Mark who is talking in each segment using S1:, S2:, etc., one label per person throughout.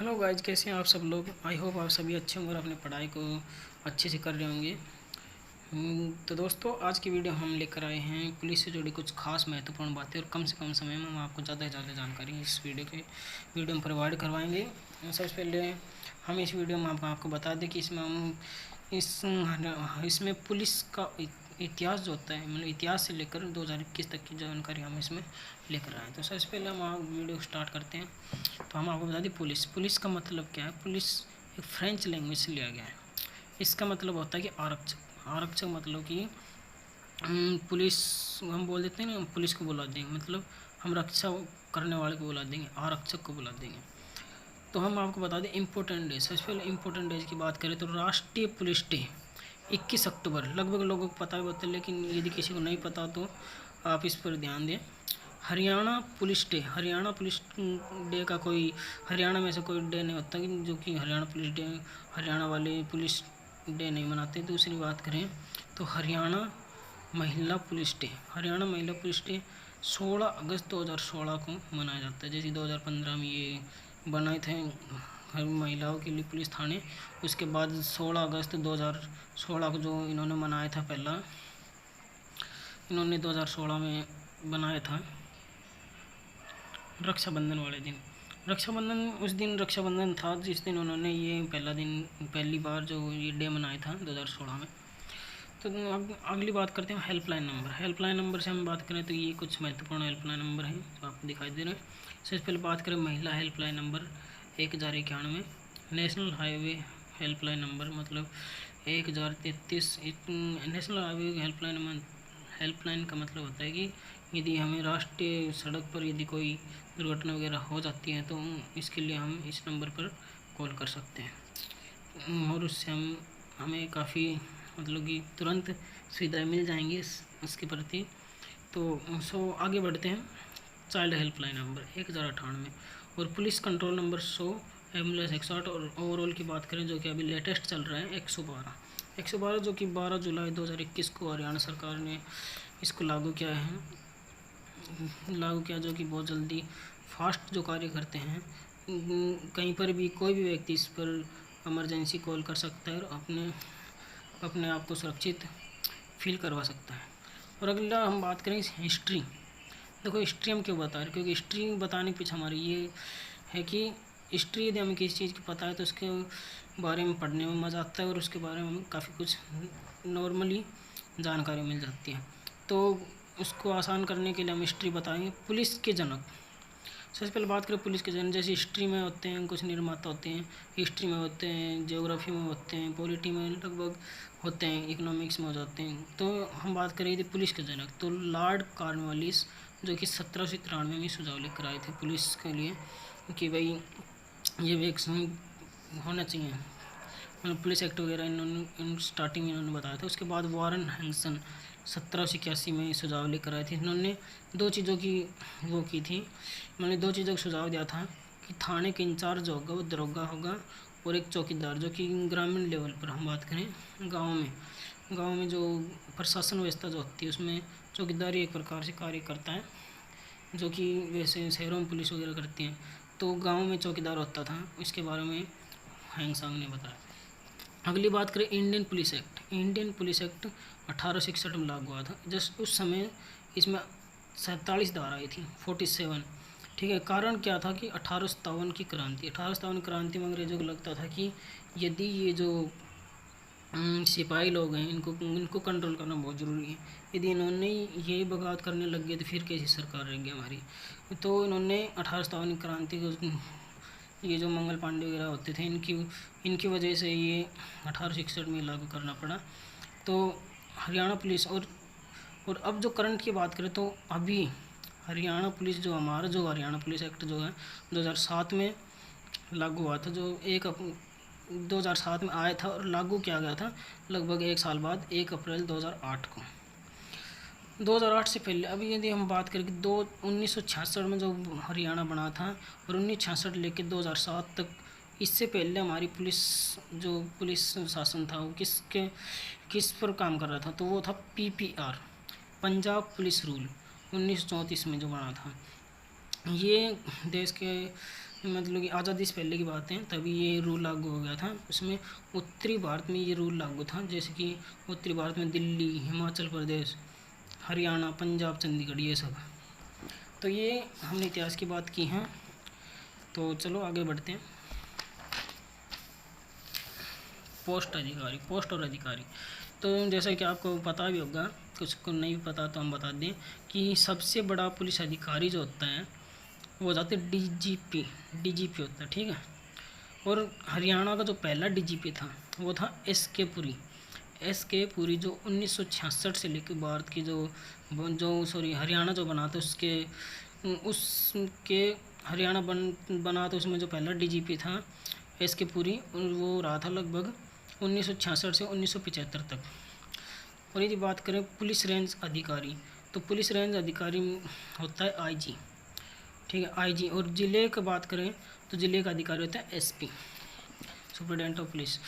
S1: Hello guys, कैसे हैं आप सब लोग। आई होप आप सभी अच्छे होंगे और अपनी पढ़ाई को अच्छे से कर रहे होंगे। तो दोस्तों, आज की वीडियो हम लेकर आए हैं पुलिस से जुड़ी कुछ खास महत्वपूर्ण बातें, और कम से कम समय में हम आपको ज़्यादा से ज़्यादा जानकारी इस वीडियो में प्रोवाइड करवाएंगे। सबसे पहले हम इस वीडियो में आपको बता दें कि इसमें हम इसमें पुलिस का इतिहास जो होता है, मतलब इतिहास से लेकर 2021 तक की जानकारी हम इसमें लेकर आए। तो सबसे पहले हम वीडियो स्टार्ट करते हैं। तो हम आपको बता दें, पुलिस का मतलब क्या है। पुलिस एक फ्रेंच लैंग्वेज से लिया गया है। इसका मतलब होता है कि आरक्षक मतलब कि पुलिस हम बोल देते हैं ना, पुलिस को बुला देंगे, मतलब हम रक्षा करने वाले को बुला देंगे, आरक्षक को बुला देंगे। तो हम आपको बता दें इम्पोर्टेंट डेज। सबसे पहले इम्पोर्टेंट डेज की बात करें तो राष्ट्रीय पुलिस डे 21 अक्टूबर, लगभग लोगों को पता होता है, लेकिन यदि किसी को नहीं पता तो आप इस पर ध्यान दें। Haryana police day, Haryana police day का कोई हरियाणा में से कोई डे नहीं होता कि जो कि हरियाणा पुलिस डे, हरियाणा वाले पुलिस डे नहीं मनाते। दूसरी बात करें तो हरियाणा महिला पुलिस डे, हरियाणा महिला पुलिस डे 16 अगस्त 2016 को मनाया जाता है। जैसे 2015 में ये बनाए थे हर महिलाओं के लिए पुलिस थाने, उसके बाद 16 अगस्त 2016 को जो इन्होंने मनाया था, पहला इन्होंने 2016 में बनाया था रक्षाबंधन वाले दिन। रक्षाबंधन उस दिन रक्षाबंधन था जिस दिन उन्होंने ये पहली बार जो ये डे मनाया था 2016 में। तो अब अगली बात करते हैं हेल्पलाइन नंबर। हेल्पलाइन नंबर से हम बात करें तो ये कुछ महत्वपूर्ण हेल्पलाइन नंबर हैं जो आपको दिखाई दे रहे हैं। सबसे पहले बात करें महिला helpline number 1091, national highway helpline number मतलब 1033। नेशनल हाईवे हेल्पलाइन का मतलब होता है कि यदि हमें राष्ट्रीय सड़क पर यदि कोई दुर्घटना वगैरह हो जाती है तो इसके लिए हम इस नंबर पर कॉल कर सकते हैं, और उससे हमें काफ़ी मतलब कि तुरंत सुविधाएं मिल जाएंगी इसके प्रति। तो आगे बढ़ते हैं। चाइल्ड हेल्पलाइन नंबर 1098, और पुलिस कंट्रोल नंबर 100, एम्बुलेंस 108, और ओवरऑल की बात करें जो कि अभी लेटेस्ट चल रहा है 112 जो कि 12 जुलाई 2021 को हरियाणा सरकार ने इसको लागू किया, जो कि बहुत जल्दी फास्ट जो कार्य करते हैं। कहीं पर भी कोई भी व्यक्ति इस पर इमरजेंसी कॉल कर सकता है और अपने आप को सुरक्षित फील करवा सकता है। और अगला हम बात करें हिस्ट्री। देखो, हिस्ट्री हम क्यों बता रहे हैं, क्योंकि हिस्ट्री बताने के पीछे हमारी ये है कि हिस्ट्री यदि हमें किसी चीज़ की पता है तो उसके बारे में पढ़ने में मज़ा आता है, और उसके बारे में हमें काफ़ी कुछ नॉर्मली जानकारी मिल जाती है। तो उसको आसान करने के लिए हम हिस्ट्री बताएंगे। पुलिस के जनक, सबसे पहले बात करें पुलिस के जनक। जैसे हिस्ट्री में होते हैं कुछ निर्माता होते हैं, हिस्ट्री में होते हैं, ज्योग्राफी में होते हैं, पॉलिटी में लगभग होते हैं, इकोनॉमिक्स में हो जाते हैं। तो हम बात करें यदि पुलिस के जनक तो लॉर्ड कॉर्नवालिस, जो कि 1793 में सुझाव लेकर आए थे पुलिस के लिए कि भाई ये वैक्सीन होना चाहिए, मतलब पुलिस एक्ट वगैरह इन स्टार्टिंग में इन्होंने बताया था। उसके बाद वारन हैंसन 1781 में सुझाव लेकर आए थे। इन्होंने दो चीज़ों की वो की थी, इन्होंने दो चीज़ों का सुझाव दिया था कि थाने के इंचार्ज होगा वो दरोगा होगा, और एक चौकीदार, जो कि ग्रामीण लेवल पर हम बात करें गाँव में जो प्रशासन व्यवस्था जो होती है उसमें चौकीदार एक प्रकार से कार्य करता है, जो कि वैसे शहरों में पुलिस वगैरह करती हैं। तो गांव में चौकीदार होता था, इसके बारे में हैंगसांग ने बताया। अगली बात करें इंडियन पुलिस एक्ट 1861 में लागू हुआ था। जस्ट उस समय इसमें 47 धारा आई थी, 47, ठीक है। कारण क्या था कि 1857 की क्रांति में अंग्रेजों को लगता था कि यदि ये जो सिपाही लोग हैं इनको कंट्रोल करना बहुत ज़रूरी है। यदि इन्होंने ये बगावत करने लग गए तो फिर कैसी सरकार रहेगी हमारी। तो इन्होंने 1857 क्रांति को, ये जो मंगल पांडे वगैरह होते थे इनकी वजह से ये 1861 में लागू करना पड़ा। तो हरियाणा पुलिस और अब जो करंट की बात करें तो अभी हरियाणा पुलिस जो हरियाणा पुलिस एक्ट जो है 2007 में लागू हुआ था, जो 2007 में आया था और लागू किया गया था लगभग 1 साल बाद 1 अप्रैल 2008 को। 2008 से पहले अभी यदि हम बात करें कि 1966 में जो हरियाणा बना था, और 1966 लेकर 2007 तक, इससे पहले हमारी पुलिस शासन था वो किस पर काम कर रहा था, तो वो था PPR, पंजाब पुलिस रूल 1934 में जो बना था। ये देश के मतलब कि आज़ादी से पहले की बात है, तभी ये रूल लागू हो गया था। उसमें उत्तरी भारत में ये रूल लागू था, जैसे कि उत्तरी भारत में दिल्ली, हिमाचल प्रदेश, हरियाणा, पंजाब, चंडीगढ़, ये सब। तो ये हमने इतिहास की बात की है, तो चलो आगे बढ़ते हैं। पोस्ट अधिकारी, पोस्ट और अधिकारी, तो जैसा कि आपको पता भी होगा, कुछ को नहीं पता तो हम बता दें कि सबसे बड़ा पुलिस अधिकारी जो होता है वो हो जाते डीजीपी होता है, ठीक है। और हरियाणा का जो पहला डीजीपी था वो था एस के पुरी, जो 1966 से लेकर भारत की हरियाणा जो बना था उसके हरियाणा बना तो उसमें जो पहला डीजीपी था एस के पुरी, वो रहा था लगभग 1966 से 1975 तक। और यदि बात करें पुलिस रेंज अधिकारी, तो पुलिस रेंज अधिकारी होता है आईजी, ठीक है, आईजी। और ज़िले की बात करें तो ज़िले का अधिकारी होता है एसपी, सुपरिटेंडेंट ऑफ पुलिस।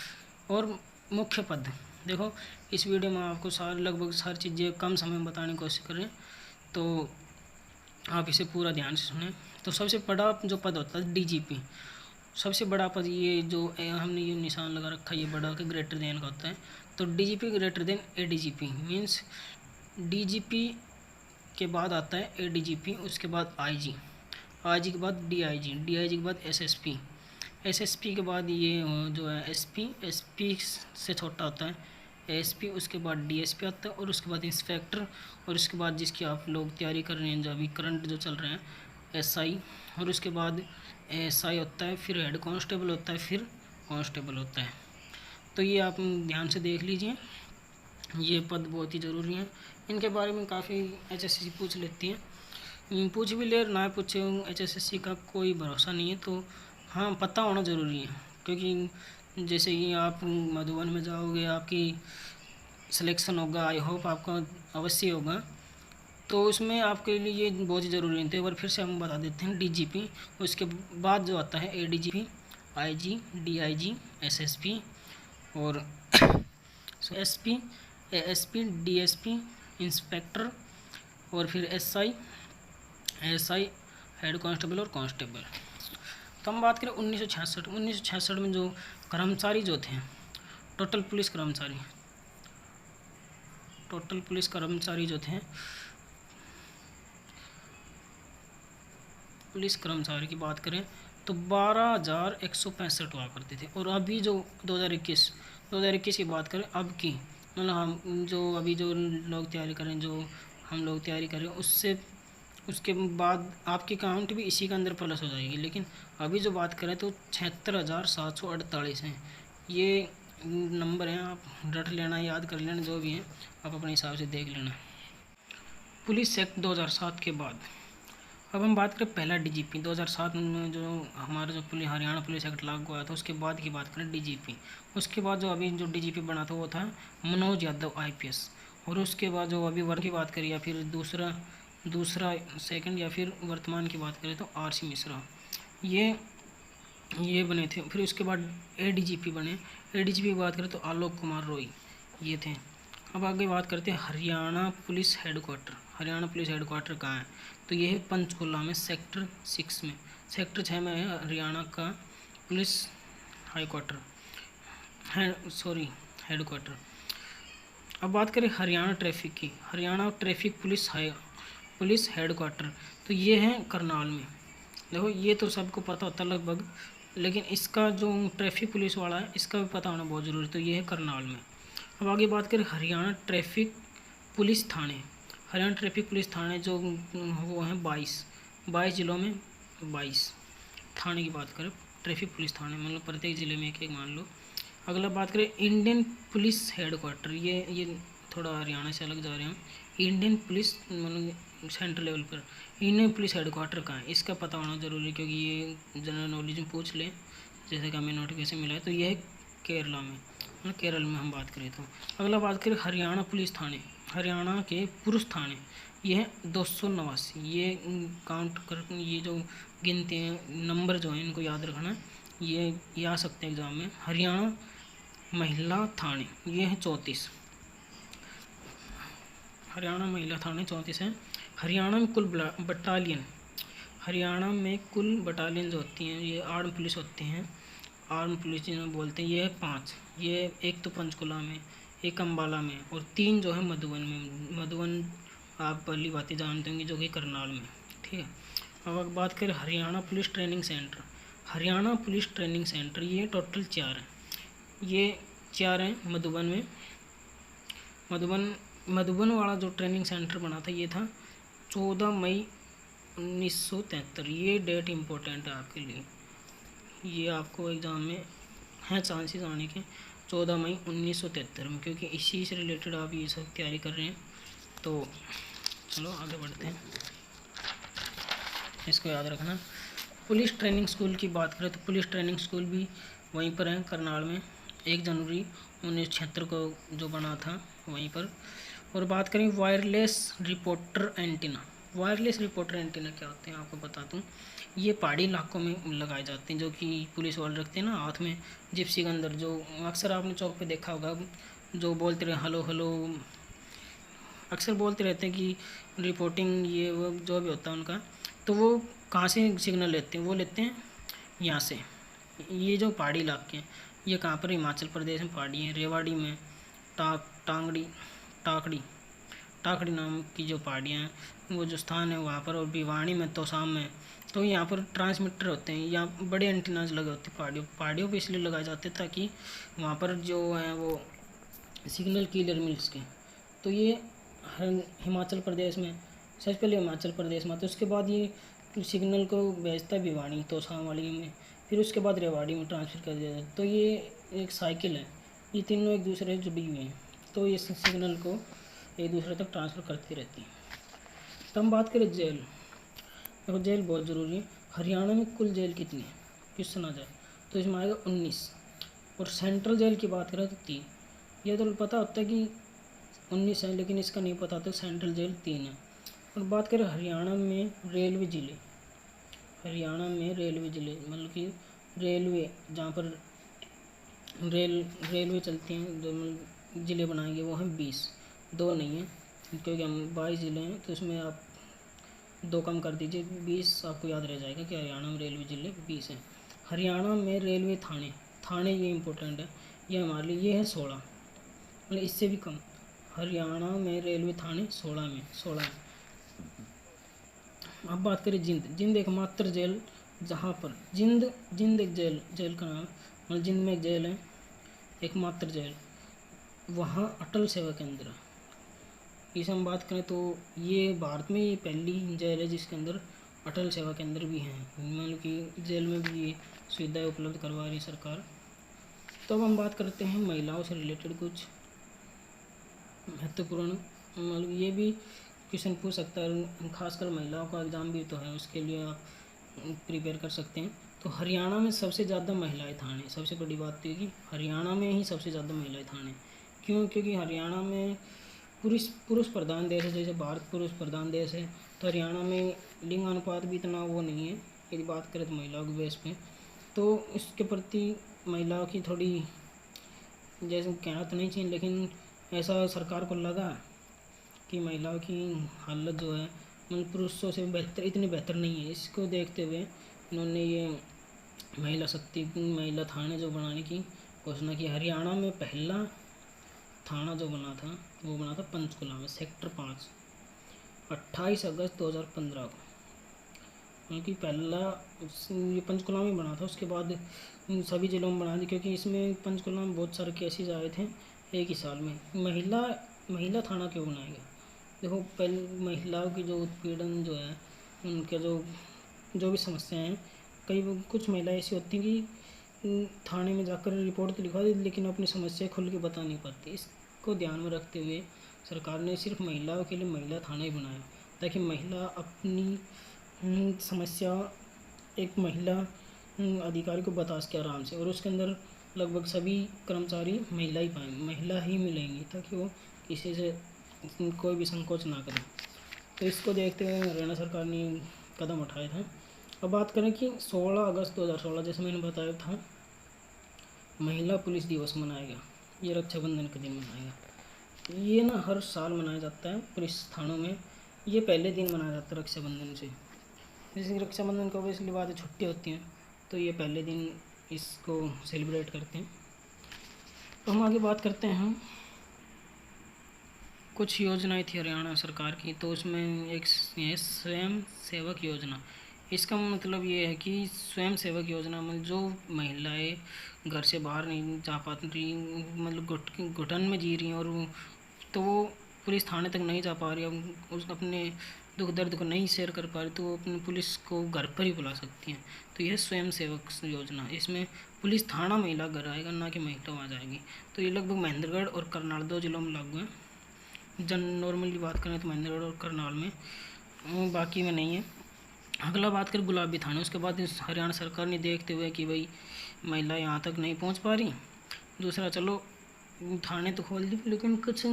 S1: और मुख्य पद, देखो इस वीडियो में आपको लगभग सारी चीज़ें कम समय में बताने की कोशिश करें, तो आप इसे पूरा ध्यान से सुनें। तो सबसे बड़ा जो पद होता है डीजीपी, सबसे बड़ा पद, ये जो हमने ये निशान लगा रखा है, ये बड़ा के ग्रेटर देन का होता है। तो DGP greater than ADGP, means DGP के बाद आता है एडीजीपी, उसके बाद आईजी, आईजी के बाद डीआईजी, डीआईजी के बाद एसएसपी, एसएसपी के बाद ये जो है एसपी, एसपी से छोटा होता है एसपी, उसके बाद डीएसपी आता है, और उसके बाद इंस्पेक्टर, और उसके बाद जिसकी आप लोग तैयारी कर रहे हैं, जो अभी करंट जो चल रहे हैं, एसआई, और उसके बाद एसआई होता है, फिर हेड कांस्टेबल होता है, फिर कांस्टेबल होता है। तो ये आप ध्यान से देख लीजिए, ये पद बहुत ही ज़रूरी हैं। इनके बारे में काफ़ी एचएसएससी पूछ लेती हैं, पूछ भी ले ना पूछे, एचएसएससी का कोई भरोसा नहीं है। तो हाँ, पता होना ज़रूरी है, क्योंकि जैसे कि आप मधुबन में जाओगे, आपकी सिलेक्शन होगा, आई होप आपका अवश्य होगा, तो उसमें आपके लिए ये बहुत ही ज़रूरी है। तो एक बार फिर से हम बता देते हैं, डीजीपी, उसके बाद जो आता है एडीजीपी, आईजी, डीआईजी, एसएसपी, और एसपी, एएसपी, डीएसपी, इंस्पेक्टर, और फिर एसआई, हेड कांस्टेबल और कांस्टेबल। तो हम बात करें 1966 में जो कर्मचारी जो थे, टोटल पुलिस कर्मचारी जो थे, पुलिस कर्मचारी की बात करें तो 12,165 हुआ करते थे। और अभी जो 2021 की बात करें, अब की मतलब हम जो अभी जो लोग तैयारी करें, जो हम लोग तैयारी करें, उसके बाद आपकी काउंट भी इसी के अंदर प्लस हो जाएगी। लेकिन अभी जो बात करें तो 76,748 हैं। ये नंबर हैं, आप रट लेना, याद कर लेना, जो भी हैं आप अपने हिसाब से देख लेना। पुलिस एक्ट 2007 के बाद अब हम बात करें पहला डीजीपी। 2007 में जो हमारा जो हरियाणा पुलिस एक्ट लागू हुआ था, उसके बाद की बात करें डीजीपी। उसके बाद जो अभी जो डीजीपी बना था वो था मनोज यादव आईपीएस। और उसके बाद जो अभी वर्ग की बात करें, या फिर दूसरा सेकंड, या फिर वर्तमान की बात करें तो आरसी मिश्रा, ये बने थे। फिर उसके बाद एडीजीपी बने। एडीजीपी की बात करें तो आलोक कुमार रॉय, ये थे। अब आगे बात करते हैं Haryana police headquarter. Haryana police headquarter कहाँ है? तो ये है पंचकुला में, सेक्टर 6 में, सेक्टर 6 में है हरियाणा का पुलिस हेडक्वार्टर। अब बात करें हरियाणा ट्रैफिक की। हरियाणा ट्रैफिक पुलिस हेडक्वार्टर, तो ये है करनाल में। देखो ये तो सबको पता होता है लगभग, लेकिन इसका जो ट्रैफिक पुलिस वाला है, इसका भी पता होना बहुत ज़रूरी है। तो ये है करनाल में। अब आगे बात करें हरियाणा ट्रैफिक पुलिस थाने। हरियाणा ट्रैफिक पुलिस थाने जो वो हैं 22 जिलों में 22 थाने की बात करें, ट्रैफिक पुलिस थाने, मतलब प्रत्येक ज़िले में एक मान लो। अगला बात करें इंडियन पुलिस हेडक्वार्टर। ये थोड़ा हरियाणा से अलग जा रहे हैं। इंडियन पुलिस मतलब सेंट्रल लेवल पर इंडियन पुलिस हेडक्वार्टर कहाँ है, इसका पता होना ज़रूरी है, क्योंकि ये जनरल नॉलेज में पूछ ले, जैसे कि हमें नोटिफिकेशन मिला है। तो ये है केरला में, मतलब केरल में हम बात करें तो। अगला बात करें हरियाणा पुलिस थाने, हरियाणा के पुरुष थाने, ये है 289। ये काउंट कर, ये जो गिनते हैं नंबर जो हैं, इनको याद रखना, ये आ सकते हैं एग्जाम में। हरियाणा महिला थाने, ये है 34। हरियाणा महिला थाने 34 हैं। हरियाणा में कुल बटालियन, हरियाणा में कुल बटालियन जो होती हैं, ये आर्म पुलिस होती हैं, आर्म पुलिस जिन्हें बोलते हैं, ये है 5। ये एक तो पंचकुला में, एक अम्बाला में, और 3 जो है मधुबन में। मधुबन आप पहली बातें जानते होंगे, जो कि करनाल में। ठीक है, अब बात करें Haryana police training centre. Haryana police training centre ये टोटल 4 हैं। ये 4 हैं मधुबन में। मधुबन वाला जो ट्रेनिंग सेंटर बना था, ये था 14 मई 1973। ये डेट इम्पोर्टेंट है आपके लिए, ये आपको एग्ज़ाम में है चांसेस आने के, 14 मई 1973 में, क्योंकि इसी से रिलेटेड आप ये सब तैयारी कर रहे हैं। तो चलो आगे बढ़ते हैं, इसको याद रखना। पुलिस ट्रेनिंग स्कूल की बात करें तो पुलिस ट्रेनिंग स्कूल भी वहीं पर है, करनाल में। 1 जनवरी 1976 को जो बना था वहीं पर। और बात करें wireless reporter antenna. Wireless reporter antenna क्या होते हैं आपको बता दूं, ये पहाड़ी इलाकों में लगाए जाते हैं, जो कि पुलिस वाले रखते हैं ना हाथ में, जिप्सी के अंदर, जो अक्सर आपने चौक पे देखा होगा, जो बोलते रहे हेलो हेलो, अक्सर बोलते रहते हैं कि रिपोर्टिंग, ये वो जो भी होता है उनका। तो वो कहाँ से सिग्नल लेते हैं, वो लेते हैं यहाँ से। ये जो पहाड़ी इलाके हैं, ये कहाँ पर, हिमाचल प्रदेश में पहाड़ी है, रेवाड़ी में, टाकड़ी नाम की जो पहाड़ियाँ हैं, वो जो स्थान है वहाँ पर, और भिवानी में, तोसाम में। तो यहाँ पर ट्रांसमीटर होते हैं, यहाँ बड़े एंटीनाज लगे होते हैं पहाड़ियों पे, इसलिए लगाए जाते हैं ताकि वहाँ पर जो है वो सिग्नल क्लियर मिल सके। तो ये हिमाचल प्रदेश में, सबसे पहले हिमाचल प्रदेश में, तो उसके बाद ये सिग्नल को भेजता है भिवानी तोसाम वाली में, फिर उसके बाद रेवाड़ी में ट्रांसफ़र कर दिया जाता है। तो ये एक साइकिल है, ये तीनों एक दूसरे से जुड़ी हुई हैं, तो ये सिग्नल को एक दूसरे तक ट्रांसफ़र करती रहती है। तो हम बात करें जेल। देखो जेल बहुत ज़रूरी है। हरियाणा में कुल जेल कितनी है, क्वेश्चन आ जाए तो इसमें आएगा 19। और सेंट्रल जेल की बात करें तो 3। ये तो पता होता है कि 19 है, लेकिन इसका नहीं पता था सेंट्रल जेल 3 है। और बात करें हरियाणा में रेलवे ज़िले। हरियाणा में रेलवे ज़िले मतलब कि रेलवे जहाँ पर रेलवे चलती हैं, जो ज़िले बनाएंगे वो हैं 20, 2 नहीं है, क्योंकि हम 22 ज़िले हैं, तो इसमें आप 2 कम कर दीजिए, 20 आपको याद रह जाएगा कि हरियाणा में रेलवे ज़िले 20 हैं। हरियाणा में रेलवे थाने ये इंपॉर्टेंट है, ये हमारे लिए, ये है 16, मतलब इससे भी कम। हरियाणा में रेलवे थाने 16 हैं। अब बात करें जिंद एकमात्र जेल जहाँ पर जिंद एक जेल का नाम, मतलब जिंद में एक जेल है, एकमात्र जेल, वहाँ अटल सेवा केंद्र। इस हम बात करें तो ये भारत में ये पहली जेल है जिसके अंदर अटल सेवा केंद्र भी हैं, मतलब कि जेल में भी ये सुविधाएं उपलब्ध करवा रही सरकार। तो अब हम बात करते हैं महिलाओं से रिलेटेड कुछ महत्वपूर्ण, मतलब ये भी क्वेश्चन पूछ सकता है, खासकर महिलाओं का एग्ज़ाम भी तो है, उसके लिए आप प्रिपेयर कर सकते हैं। तो हरियाणा में सबसे ज़्यादा महिलाएं थाने, सबसे बड़ी बात तो ये कि हरियाणा में ही सबसे ज़्यादा महिलाएं थाने। क्यों? क्योंकि हरियाणा में पुरुष प्रधान देश है, जैसे भारत पुरुष प्रधान देश है, तो हरियाणा में लिंग अनुपात भी इतना वो नहीं है। यदि बात करें तो महिलाओं के बेस पे, तो इसके प्रति महिलाओं की थोड़ी, जैसे कहना तो नहीं चाहिए, लेकिन ऐसा सरकार को लगा कि महिलाओं की हालत जो है मतलब पुरुषों से बेहतर, इतनी बेहतर नहीं है। इसको देखते हुए इन्होंने ये महिला थाने जो बनाने की घोषणा की। हरियाणा में पहला थाना जो बना था वो बना था पंचकुला में, सेक्टर 5, 28 अगस्त 2015 को, क्योंकि पहला ये पंचकुला में बना था। उसके बाद सभी जिलों में बना दी, क्योंकि इसमें पंचकुला में बहुत सारे केसेस आए थे एक ही साल में। महिला थाना क्यों बनाया गया? देखो, पहले महिलाओं की जो उत्पीड़न जो है, उनके जो भी समस्याएं हैं, कुछ महिलाएं ऐसी होती हैं कि थाने में जाकर रिपोर्ट तो लिखवा देती, लेकिन अपनी समस्या खुल के बता नहीं पाती। इसको ध्यान में रखते हुए सरकार ने सिर्फ महिलाओं के लिए महिला थाना ही बनाया, ताकि महिला अपनी समस्या एक महिला अधिकारी को बता सके आराम से, और उसके अंदर लगभग सभी कर्मचारी महिला ही मिलेंगी, ताकि वो किसी से कोई भी संकोच ना करें। तो इसको देखते हुए हरियाणा सरकार ने कदम उठाया था। अब बात करें कि 16 अगस्त 2016, जैसे मैंने बताया था, महिला पुलिस दिवस मनाया गया। ये रक्षाबंधन के दिन मनाया गया। ये ना हर साल मनाया जाता है पुलिस थानों में, ये पहले दिन मनाया जाता है रक्षाबंधन से। जैसे कि रक्षाबंधन को ऑब्वियसली बात है छुट्टी होती हैं, तो ये पहले दिन इसको सेलिब्रेट करते हैं। तो हम आगे बात करते हैं, कुछ योजनाएं थी हरियाणा सरकार की, तो उसमें एक ये स्वयं सेवक योजना। इसका मतलब ये है कि स्वयं सेवक योजना में जो महिलाएं घर से बाहर नहीं जा पाती, मतलब घुटन में जी रही हैं, और तो वो पुलिस थाने तक नहीं जा पा रही, उस अपने दुख दर्द को नहीं शेयर कर पा रही, तो वो अपनी पुलिस को घर पर ही बुला सकती हैं। तो यह स्वयं सेवक योजना, इसमें पुलिस थाना महिला घर आएगा, ना कि महिला वहाँ जाएगी। तो ये लगभग महेंद्रगढ़ और करनाल 2 जिलों में लागू है। नॉर्मली बात करें तो महेंद्रगढ़ और करनाल में, बाकी में नहीं है। अगला बात करें गुलाबी थाने, उसके बाद हरियाणा सरकार ने देखते हुए कि भाई महिला यहाँ तक नहीं पहुँच पा रही, दूसरा चलो थाने तो खोल दी, लेकिन कुछ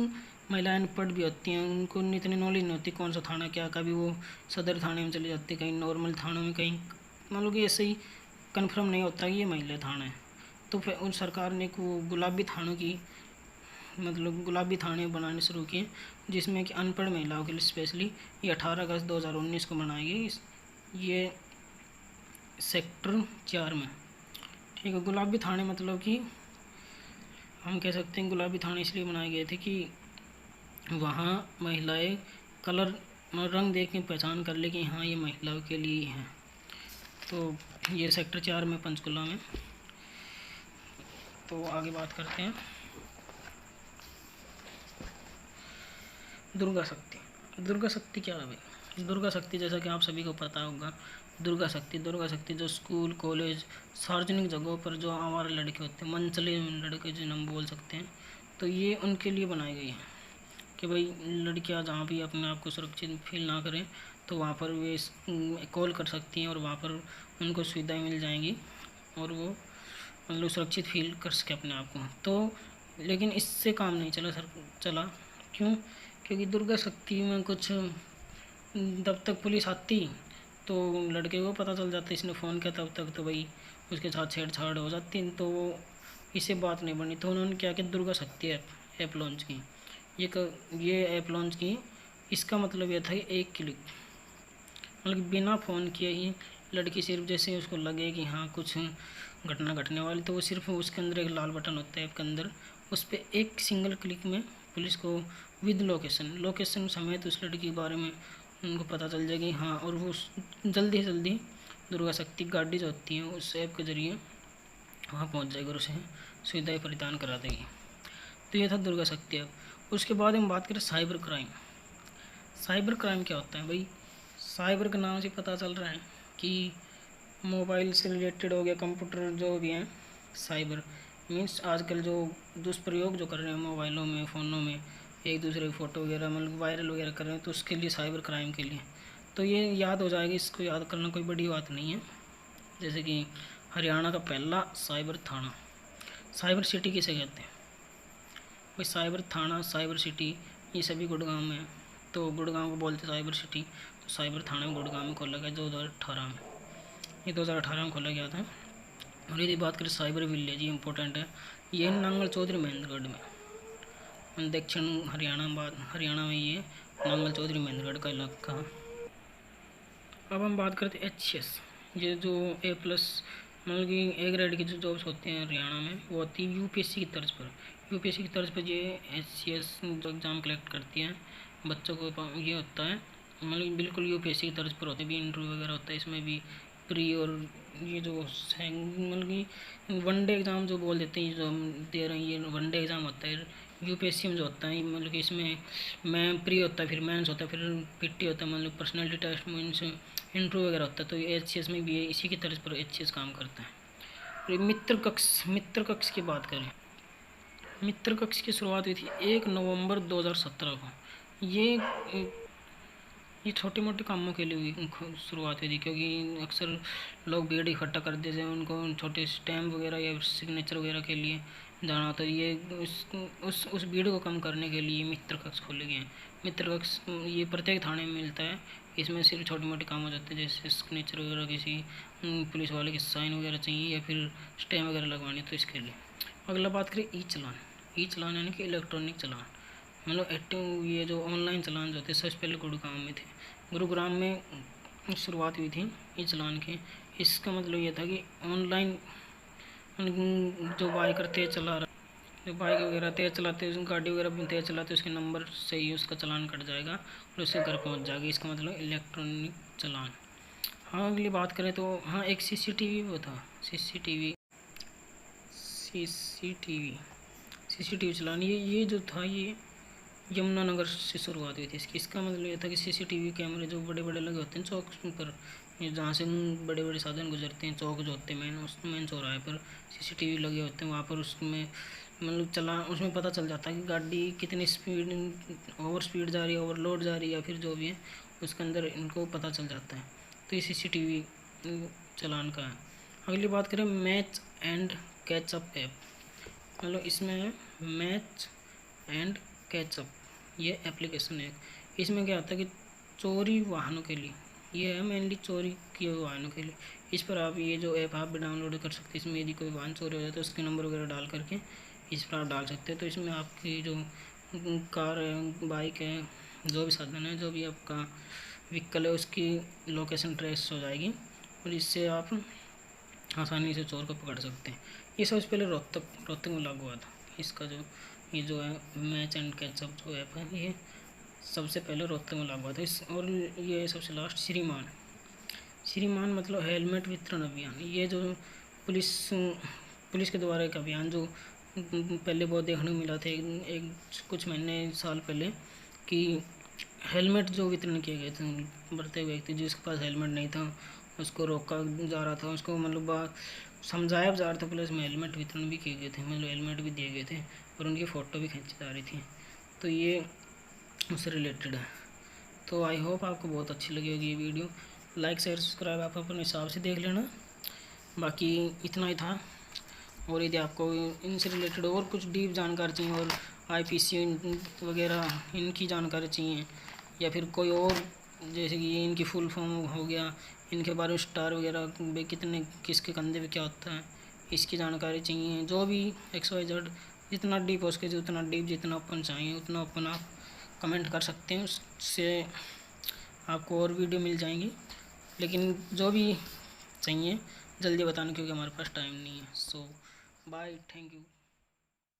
S1: महिलाएं अनपढ़ भी होती हैं, उनको इतनी नॉलेज नहीं होती कौन सा थाना क्या, कभी वो सदर थाने में चली जाती है, कहीं नॉर्मल थानों में, कहीं मतलब कि ऐसे ही कन्फर्म नहीं होता कि ये महिला थाना है। तो फिर उन सरकार ने गुलाबी थानों की मतलब गुलाबी थाने बनाने शुरू किए, जिसमें कि अनपढ़ महिलाओं के लिए स्पेशली ये 18 अगस्त 2019 को बनाई गई, ये सेक्टर 4 में। ठीक है, गुलाबी थाने मतलब कि हम कह सकते हैं गुलाबी थाने इसलिए बनाए गए थे कि वहाँ महिलाएं कलर रंग देख के पहचान कर ले कि हाँ ये महिलाओं के लिए है। तो ये सेक्टर 4 में पंचकुला में। तो आगे बात करते हैं दुर्गा शक्ति। दुर्गा शक्ति क्या है भाई? दुर्गा शक्ति जैसा कि आप सभी को पता होगा, दुर्गा शक्ति जो स्कूल कॉलेज सार्वजनिक जगहों पर जो हमारे लड़के होते हैं, मनचले लड़के जिन्हें हम बोल सकते हैं, तो ये उनके लिए बनाई गई है कि भाई लड़कियां जहाँ भी अपने आप को सुरक्षित फील ना करें, तो वहाँ पर वे कॉल कर सकती हैं और वहाँ पर उनको सुविधाएं मिल जाएंगी और वो मतलब सुरक्षित फील कर सके अपने आप को। तो लेकिन इससे काम नहीं चला क्यों? क्योंकि दुर्गा शक्ति में कुछ जब तक पुलिस आती तो लड़के को पता चल जाता, इसने फ़ोन किया तब तक तो भाई उसके साथ छेड़छाड़ हो जाती, तो वो इससे बात नहीं बनी। तो उन्होंने क्या किया, दुर्गा शक्ति ऐप लॉन्च की। ये ऐप लॉन्च की, इसका मतलब ये था कि एक क्लिक मतलब बिना फ़ोन किए ही लड़की सिर्फ जैसे उसको लगे कि हाँ कुछ घटना घटने वाली, तो वो सिर्फ उसके अंदर एक लाल बटन होता है ऐप के अंदर, उस पर एक सिंगल क्लिक में पुलिस को विद लोकेशन समेत उस लड़की के बारे में उनको पता चल जाएगी। हाँ, और वो जल्दी से जल्दी दुर्गा शक्ति गाड़ी जो होती हैं उस ऐप के ज़रिए वहाँ पहुँच जाएगी और उसे सुविधाएँ प्रदान करा देगी। तो ये था दुर्गा शक्ति ऐप। उसके बाद हम बात करें साइबर क्राइम। साइबर क्राइम क्या होता है भाई? साइबर के नाम से पता चल रहा है कि मोबाइल से रिलेटेड हो गया, कंप्यूटर जो भी हैं, साइबर मीन्स आजकल जो दुष्प्रयोग जो कर रहे हैं मोबाइलों में फ़ोनों में, एक दूसरे की फ़ोटो वगैरह मतलब वायरल वगैरह कर रहे हैं, तो उसके लिए साइबर क्राइम के लिए तो ये याद हो जाएगी, इसको याद करना कोई बड़ी बात नहीं है। जैसे कि हरियाणा का पहला साइबर थाना, साइबर सिटी किसे कहते हैं भाई? साइबर थाना साइबर सिटी ये सभी गुड़गांव में है, तो गुड़गांव को बोलते साइबर सिटी, तो साइबर थाना में गुड़गांव में खोला गया 2018 में, ये 2018 में खोला गया था। और यदि बात करें साइबर विलेज, ये इंपॉर्टेंट है, ये नांगल चौधरी महेंद्रगढ़ में, दक्षिण हरियाणा में ये नांगल चौधरी महेंद्रगढ़ का इलाका। अब हम बात करते हैं HCS, ये जो A+ मतलब कि A ग्रेड की जो जॉब्स होती हैं हरियाणा में वो होती है UPSC की तर्ज पर। UPSC की तर्ज पर ये HCS जो एग्ज़ाम कलेक्ट करती हैं बच्चों को, ये होता है मतलब बिल्कुल UPSC की तर्ज पर होते भी, इंटरव्यू वगैरह होता है इसमें भी प्री, और ये जो मतलब कि वनडे एग्ज़ाम जो बोल देते हैं जो हम दे रहे हैं, ये वनडे एग्ज़ाम होता है UPSC में जो होता है, मतलब कि इसमें प्री होता है, फिर मेंस होता है, फिर PT होता है, मतलब पर्सनैलिटी टेस्ट मीन्स इंटरव्यू वगैरह होता है। तो ये HCS में भी है, इसी की तर्ज पर HCS काम करता है। और मित्र कक्ष की बात करें, मित्र कक्ष की शुरुआत हुई थी 1 नवंबर 2017 को। ये छोटे मोटे कामों के लिए शुरुआत हुई थी, क्योंकि अक्सर लोग भीड़ इकट्ठा कर देते हैं, उनको छोटे स्टैम्प वगैरह या सिग्नेचर वगैरह के लिए जाना, तो ये उस भीड़ को कम करने के लिए मित्र कक्ष खोले गए हैं। मित्र कक्ष ये प्रत्येक थाने में मिलता है, इसमें सिर्फ छोटे मोटे काम हो जाते हैं, जैसे सिग्नेचर वगैरह किसी पुलिस वाले की साइन वगैरह चाहिए या फिर स्टैम्प वगैरह लगवानी, तो इसके लिए। अगला बात करें ई चलान यानी कि इलेक्ट्रॉनिक चलान, मतलब एक्टिव ये जो ऑनलाइन चलान जो थे सबसे पहले गुड़गांव में थे। गुरुग्राम में शुरुआत हुई थी ये चलान के। इसका मतलब ये था कि ऑनलाइन जो बाइकर तेज़ चला रहा, जो बाइक वगैरह तेज़ चलाते, गाड़ी वगैरह भी तेज़ चलाते, उसके नंबर से ही उसका चालान कट जाएगा और उसके घर पहुंच जाएगा। इसका मतलब इलेक्ट्रॉनिक चालान। हाँ, अगली बात करें तो हाँ, एक सीसीटीवी वो था, सीसीटीवी चालान। ये जो था, ये यमुनानगर से शुरुआत हुई थी इसकी। इसका मतलब ये था कि सीसीटीवी कैमरे जो बड़े बड़े लगे होते हैं चौक पर, जहाँ से बड़े बड़े साधन गुजरते हैं, चौक जो होते हैं मेन चौराहे पर सीसीटीवी लगे होते हैं। वहाँ पर उसमें मतलब उसमें पता चल जाता है कि गाड़ी कितनी स्पीड, ओवर स्पीड जा रही है, ओवरलोड जा रही है, या फिर जो भी है उसके अंदर इनको पता चल जाता है। तो ये सीसीटीवी चालान का है। अगली बात करें मैच एंड कैचअप ऐप। मतलब इसमें मैच एंड कैचअप ये एप्लीकेशन है। इसमें क्या होता है कि चोरी वाहनों के लिए, ये है मेनली चोरी किए हुए वाहनों के लिए। इस पर आप ये जो ऐप आप भी डाउनलोड कर सकते हैं। इसमें यदि कोई वाहन चोरी हो जाता है तो उसके नंबर वगैरह डाल करके इस पर आप डाल सकते हैं। तो इसमें आपकी जो कार है, बाइक है, जो भी साधन है, जो भी आपका व्हीकल है, उसकी लोकेशन ट्रेस हो जाएगी और इससे आप आसानी से चोर को पकड़ सकते हैं। ये सबसे पहले रोहतक में लागू हुआ था। इसका ये जो है मैच एंड कैचअप जो ऐप है, ये सबसे पहले रोहतक में लागू हुआ था। और ये सबसे लास्ट श्रीमान मतलब हेलमेट वितरण अभियान। ये जो पुलिस के द्वारा एक अभियान जो पहले बहुत देखने को मिला था एक कुछ महीने साल पहले, कि हेलमेट जो वितरण किए गए थे, बढ़ते व्यक्ति जिसके पास हेलमेट नहीं था उसको रोका जा रहा था, उसको मतलब समझाया जा रहा था, प्लस में हेलमेट वितरण भी किए गए थे, मतलब हेलमेट भी दिए गए थे और उनकी फ़ोटो भी खींची जा रही थी। तो ये उससे रिलेटेड है। तो आई होप आपको बहुत अच्छी लगी होगी ये वीडियो। लाइक शेयर सब्सक्राइब आप अपने हिसाब से देख लेना, बाकी इतना ही था। और यदि आपको इनसे रिलेटेड और कुछ डीप जानकारी चाहिए और आईपीसी वगैरह इनकी जानकारी चाहिए, या फिर कोई और जैसे कि ये इनकी फुल फॉर्म हो गया, इनके बारे में स्टार वगैरह कितने किसके कंधे पे क्या होता है, इसकी जानकारी चाहिए, जो भी XYZ जितना डीप हो सके, जितना डीप जितना ओपन चाहिए उतना ओपन आप कमेंट कर सकते हैं। उससे आपको और वीडियो मिल जाएंगी, लेकिन जो भी चाहिए जल्दी बताना क्योंकि हमारे पास टाइम नहीं है। सो बाय, थैंक यू।